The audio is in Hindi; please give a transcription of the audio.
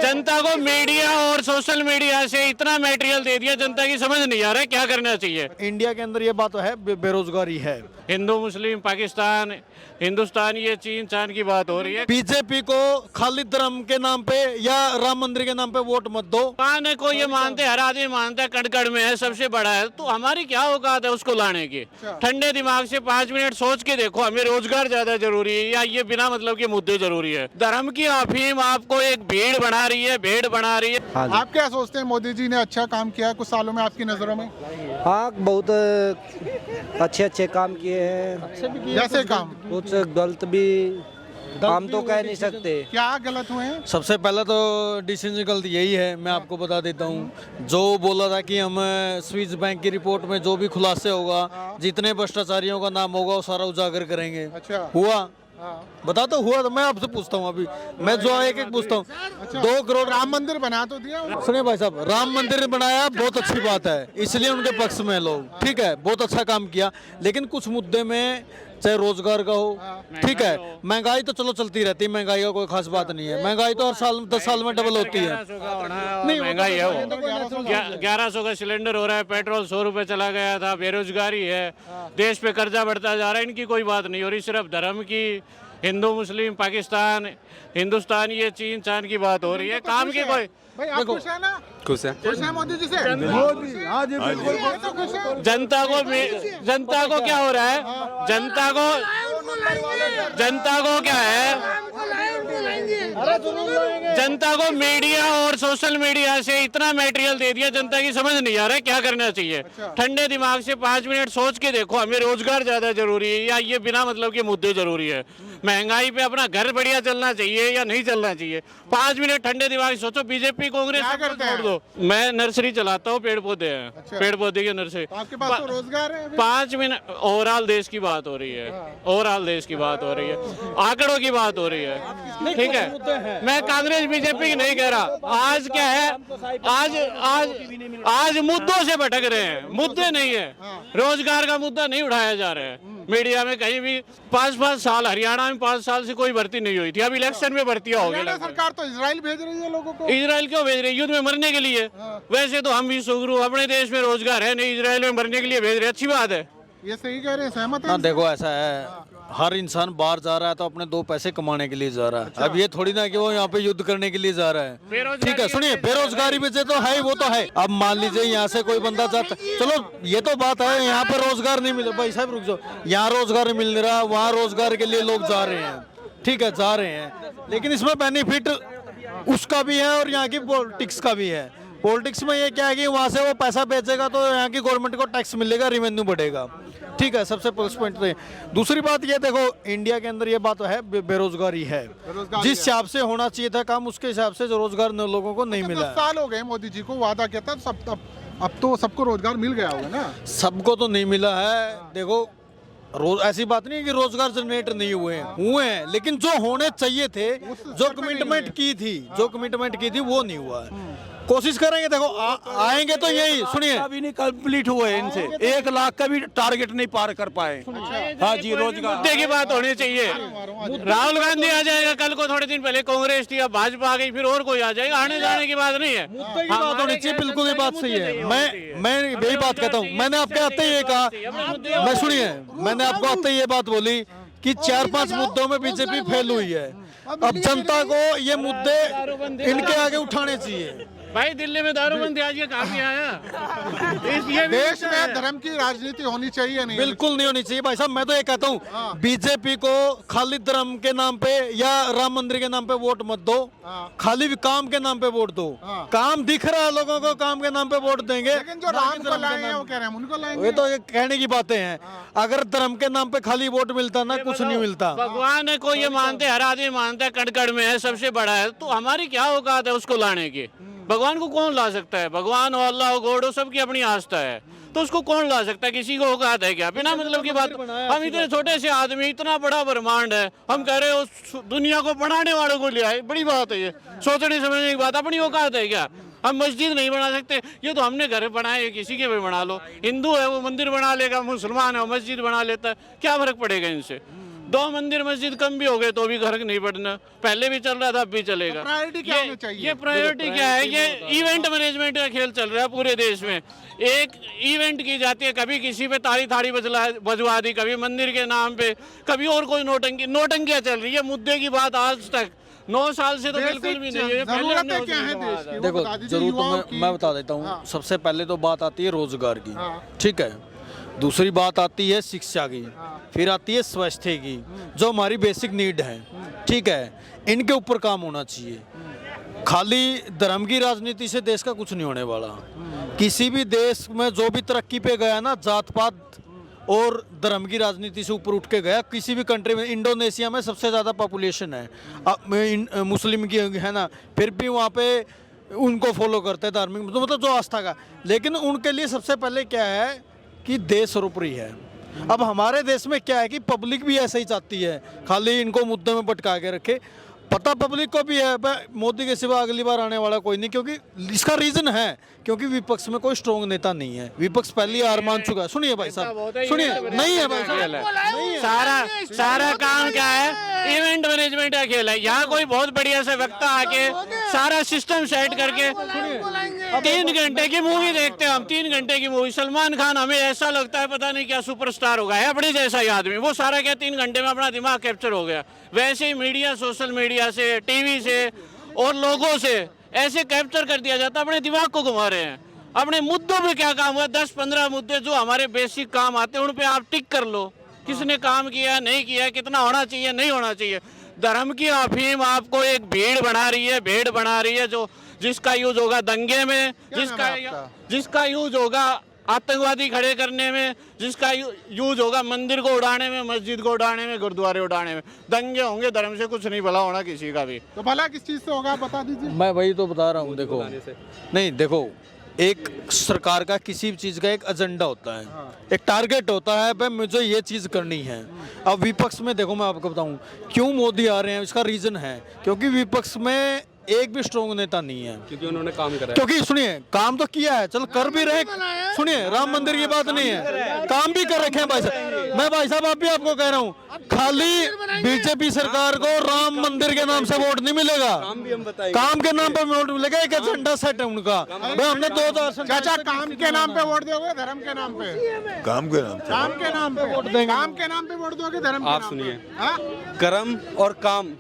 जनता को मीडिया और सोशल मीडिया से इतना मटेरियल दे दिया, जनता की समझ नहीं आ रहा है क्या करना चाहिए। इंडिया के अंदर ये बात तो है, बेरोजगारी है। हिंदू मुस्लिम पाकिस्तान हिंदुस्तान ये चीन चांद की बात हो रही है। बीजेपी को खाली धर्म के नाम पे या राम मंदिर के नाम पे वोट मत दो। है को ये मानते, हर आदमी मानता है कड़ में है, सबसे बड़ा है, तो हमारी क्या औकात है उसको लाने की। ठंडे दिमाग से 5 मिनट सोच के देखो, हमें रोजगार ज्यादा जरूरी है या ये बिना मतलब के मुद्दे जरूरी है। धर्म की अफीम आपको एक भीड़ बना रही है, भेड़ बना रही है। आप क्या सोचते हैं, मोदी जी ने अच्छा काम किया कुछ सालों में आपकी नजरों में? हाँ, बहुत अच्छे काम किए हैं। जैसे काम कुछ गलत भी हम तो कह नहीं सकते। क्या गलत हुए हैं? सबसे पहले तो डिसीजन गलत यही है, मैं आपको बता देता हूँ। जो बोला था कि हम स्विस बैंक की रिपोर्ट में जो भी खुलासे होगा, जितने भ्रष्टाचारियों का नाम होगा वो सारा उजागर करेंगे। अच्छा। हुआ? बता तो हुआ? तो मैं आपसे पूछता हूँ, अभी मैं जो एक पूछता हूँ। 2 करोड़ राम मंदिर बना तो दिया। सुनिए भाई साहब, राम मंदिर बनाया, बहुत अच्छी बात है, इसलिए उनके पक्ष में लोग, ठीक है, बहुत अच्छा काम किया। लेकिन कुछ मुद्दे में, चाहे रोजगार का हो, ठीक है, महंगाई तो चलो चलती रहती है, महंगाई का कोई खास बात नहीं है। महंगाई तो हर साल 10 साल में डबल होती है। नहीं, महंगाई है वो 1100 का सिलेंडर हो रहा है, पेट्रोल 100 रुपए चला गया था, बेरोजगारी है, देश पे कर्जा बढ़ता जा रहा है, इनकी कोई बात नहीं हो रही। सिर्फ धर्म की, हिंदू मुस्लिम पाकिस्तान हिंदुस्तान ये चीन चांद की बात हो रही है। काम की कोई भाई आप खुश है ना? खुश है। खुश है मोदी जी से? जनता को क्या हो रहा है, जनता को क्या है, जनता को मीडिया और सोशल मीडिया से इतना मटेरियल दे दिया, जनता की समझ नहीं आ रहा है क्या करना चाहिए। ठंडे दिमाग से 5 मिनट सोच के देखो, हमें रोजगार ज्यादा जरूरी है या ये बिना मतलब के मुद्दे जरूरी है। महंगाई पे अपना घर बढ़िया चलना चाहिए या नहीं चलना चाहिए। 5 मिनट ठंडे दिमाग से सोचो। बीजेपी कांग्रेस छोड़ दो। मैं नर्सरी चलाता हूँ, पेड़ पौधे हैं। अच्छा। पेड़ पौधे की नर्सरी। आपके पास तो रोजगार है। 5 मिनट ओवरऑल देश की बात हो रही है, ओवरऑल देश की बात हो रही है, आंकड़ों की बात हो रही है, ठीक है। मैं कांग्रेस बीजेपी की नहीं कह रहा। आज क्या है, आज मुद्दों से भटक रहे हैं, मुद्दे नहीं है। रोजगार का मुद्दा नहीं उठाया जा रहा है मीडिया में कहीं भी। 5-5 साल हरियाणा में 5 साल से कोई भर्ती नहीं हुई थी, अब इलेक्शन में भर्तियां हो गई। सरकार तो इजराइल भेज रही है लोगों को। इजराइल क्यों भेज रही है? युद्ध में मरने के लिए। वैसे तो हम भी सुगरू, अपने देश में रोजगार है नहीं, इजराइल में मरने के लिए भेज रहे हैं, अच्छी बात है। ये सही कह रहे हैं, सहमत है? ना देखो, ऐसा है, हर इंसान बाहर जा रहा है तो अपने 2 पैसे कमाने के लिए जा रहा है। अच्छा। अब ये थोड़ी ना कि वो यहाँ पे युद्ध करने के लिए जा रहा है, ठीक है। सुनिए, बेरोजगारी भी से तो है, वो तो है। अब मान लीजिए यहाँ से कोई बंदा जाता, चलो ये तो बात है, यहाँ पे रोजगार नहीं मिल, भाई साहब रुक जाओ, यहाँ रोजगार नहीं मिल रहा, वहाँ रोजगार के लिए लोग जा रहे हैं, ठीक है, जा रहे हैं। लेकिन इसमें बेनिफिट उसका भी है और यहाँ की पॉलिटिक्स का भी है। पॉलिटिक्स में ये क्या है कि वहाँ से वो पैसा बेचेगा तो यहाँ की गवर्नमेंट को टैक्स मिलेगा, रेवेन्यू बढ़ेगा, ठीक है, सबसे प्लस पॉइंट है। दूसरी बात ये देखो, इंडिया के अंदर ये बात तो है, बेरोजगारी है। जिस हिसाब से होना चाहिए था काम, उसके हिसाब से जो रोजगार लोगों को नहीं मिला। 10 साल हो गए मोदी जी को, वादा किया था सब, अब तो सबको रोजगार मिल गया होगा ना? सबको तो नहीं मिला है। देखो, ऐसी बात नहीं है कि रोजगार जनरेट नहीं हुए हैं, लेकिन जो होने चाहिए थे, जो कमिटमेंट की थी वो नहीं हुआ है। कोशिश करेंगे, देखो आएंगे तो यही। सुनिए, अभी नहीं कंप्लीट हुए इनसे, 1 लाख का भी टारगेट नहीं पार कर पाए। हाँ जी, रोजगार मुद्दे की बात होनी चाहिए। राहुल गांधी आ जाएगा कल को, थोड़े दिन पहले कांग्रेस थी, अब भाजपा आ गई, फिर और कोई आ जाएगा। आने जाने की बात नहीं है, मुद्दे की बात होनी चाहिए। बिल्कुल ये बात सही है। मैं यही बात कहता हूँ। मैंने आपके आते ही ये कहा, मैं सुनिए, मैंने आपको आते ही ये बात बोली कि 4-5 मुद्दों में बीजेपी फेल हुई है। अब जनता को ये मुद्दे इनके आगे उठाने चाहिए। भाई दिल्ली में दारूबंदी आज ये काफी आया। देश में धर्म की राजनीति होनी चाहिए नहीं? बिल्कुल नहीं होनी चाहिए भाई साहब। मैं तो ये कहता हूँ, बीजेपी को खाली धर्म के नाम पे या राम मंदिर के नाम पे वोट मत दो, खाली काम के नाम पे वोट दो। काम दिख रहा है लोगों को, काम के नाम पे वोट देंगे। लेकिन जो राम को लाए हैं वो कह रहे हैं उनको लाएंगे। ये तो ये कहने की बातें हैं। अगर धर्म के नाम पे खाली वोट मिलता ना, कुछ नहीं मिलता। भगवान को ये मानते, हर आदमी मानता है कड़ में है, सबसे बड़ा है, तो हमारी क्या औकात है उसको लाने की। भगवान को कौन ला सकता है? भगवान हो, अल्लाह हो, गॉड हो, सबकी अपनी आस्था है, तो उसको कौन ला सकता है? किसी को औकात है क्या? बिना मतलब की बात। हम इतने छोटे से आदमी, इतना बड़ा ब्रह्मांड है, हम कह रहे हो दुनिया को बनाने वालों को ले आए, बड़ी बात है ये, सोचने समझने की बात। अपनी औकात है क्या? हम मस्जिद नहीं बना सकते? ये तो हमने घर बनाए, किसी के भी बना लो। हिंदू है वो मंदिर बना लेगा, मुसलमान है वो मस्जिद बना लेता है, क्या फर्क पड़ेगा इनसे? 2 मंदिर मस्जिद कम भी हो गए तो भी फर्क नहीं पड़ना, पहले भी चल रहा था अब भी चलेगा। प्रायोरिटी क्या होनी चाहिए? ये प्रायोरिटी क्या है? ये इवेंट मैनेजमेंट का खेल चल रहा है पूरे देश में। एक इवेंट की जाती है, कभी किसी पे ताड़ी थाड़ी बजवा दी, कभी मंदिर के नाम पे, कभी और कोई नोटंकियां चल रही है। मुद्दे की बात आज तक 9 साल से तो बिल्कुल भी नहीं है। पहले हमने जरूरतें क्या है देश की? वो देखो बता दीजिए जरूर युवाओं तो की। मैं बता देता हूँ। हाँ। सबसे पहले तो बात आती है रोजगार की, हाँ। ठीक है। दूसरी बात आती है शिक्षा की, फिर आती है स्वास्थ्य की, जो हमारी बेसिक नीड है, ठीक है। इनके ऊपर काम होना चाहिए। खाली धर्म की राजनीति से देश का कुछ नहीं होने वाला। किसी भी देश में जो भी तरक्की पे गया ना, जात पात और धर्म की राजनीति से ऊपर उठ के गया। किसी भी कंट्री में, इंडोनेशिया में सबसे ज़्यादा पॉपुलेशन है मुस्लिम की, है ना, फिर भी वहाँ पे उनको फॉलो करते हैं धार्मिक, तो मतलब जो आस्था का। लेकिन उनके लिए सबसे पहले क्या है कि देश सर्वोपरि है। अब हमारे देश में क्या है कि पब्लिक भी ऐसा ही चाहती है, खाली इनको मुद्दे में भटका के रखे। पता पब्लिक को भी है मोदी के सिवा अगली बार आने वाला कोई नहीं, क्योंकि इसका रीजन है क्योंकि विपक्ष में कोई स्ट्रॉन्ग नेता नहीं है। विपक्ष पहले ही हार मान चुका है। सुनिए भाई साहब, सुनिए, नहीं है भाई साहब, सारा काम क्या है? इवेंट मैनेजमेंट का खेल है। यहाँ कोई बहुत बढ़िया से वक्ता आके सारा सिस्टम सेट करके 3 घंटे की मूवी देखते हैं हम। 3 घंटे की मूवी, सलमान खान हमें ऐसा लगता है पता नहीं क्या सुपरस्टार हो गया है, अपने जैसा ही आदमी। वो सारा क्या 3 घंटे में अपना दिमाग कैप्चर हो गया। वैसे ही मीडिया, सोशल मीडिया से, टीवी से और लोगों से ऐसे कैप्चर कर दिया जाता है, अपने दिमाग को घुमा रहे हैं। अपने मुद्दों पे क्या काम हुआ? 10-15 मुद्दे जो हमारे बेसिक काम आते हैं उन पे आप टिक कर लो। किसने काम किया, नहीं किया, कितना होना चाहिए, नहीं होना चाहिए। धर्म की अफीम आपको एक भीड़ बना रही है, भेड़ बना रही है, जो जिसका यूज होगा दंगे में, जिसका यूज होगा आतंकवादी खड़े करने में, जिसका यूज होगा मंदिर को उड़ाने में, मस्जिद को उड़ाने में, गुरुद्वारे उड़ाने में। दंगे होंगे, धर्म से कुछ नहीं भला होना किसी का भी। तो भला किस चीज से होगा बता दीजिए। मैं वही तो बता रहा हूँ। देखो, नहीं देखो, एक सरकार का किसी भी चीज का एक एजेंडा होता है, एक टारगेट होता है, भाई मुझे ये चीज करनी है। अब विपक्ष में देखो, मैं आपको बताऊं क्यों मोदी आ रहे हैं, इसका रीजन है क्योंकि विपक्ष में एक भी स्ट्रॉन्ग नेता नहीं है, क्योंकि उन्होंने काम करा है। क्योंकि सुनिए, काम तो किया है, चल कर भी रहे। सुनिए, राम मंदिर की बात नहीं है, काम भी कर रखे हैं भाई साहब। मैं भाई साहब आप भी आपको कह रहा हूँ, खाली बीजेपी सरकार को राम मंदिर के नाम से वोट नहीं मिलेगा, काम के नाम पे वोट मिलेगा। एक एजेंडा सेट है उनका। भाई हमने 2000 चाचा काम के नाम पे वोट दोगे, धर्म के नाम पे? काम के नाम से। काम के नाम पे वोट देंगे, काम के नाम पे वोट दोगे, धर्म के आप नाम पे? सुनिए, हाँ? कर्म और काम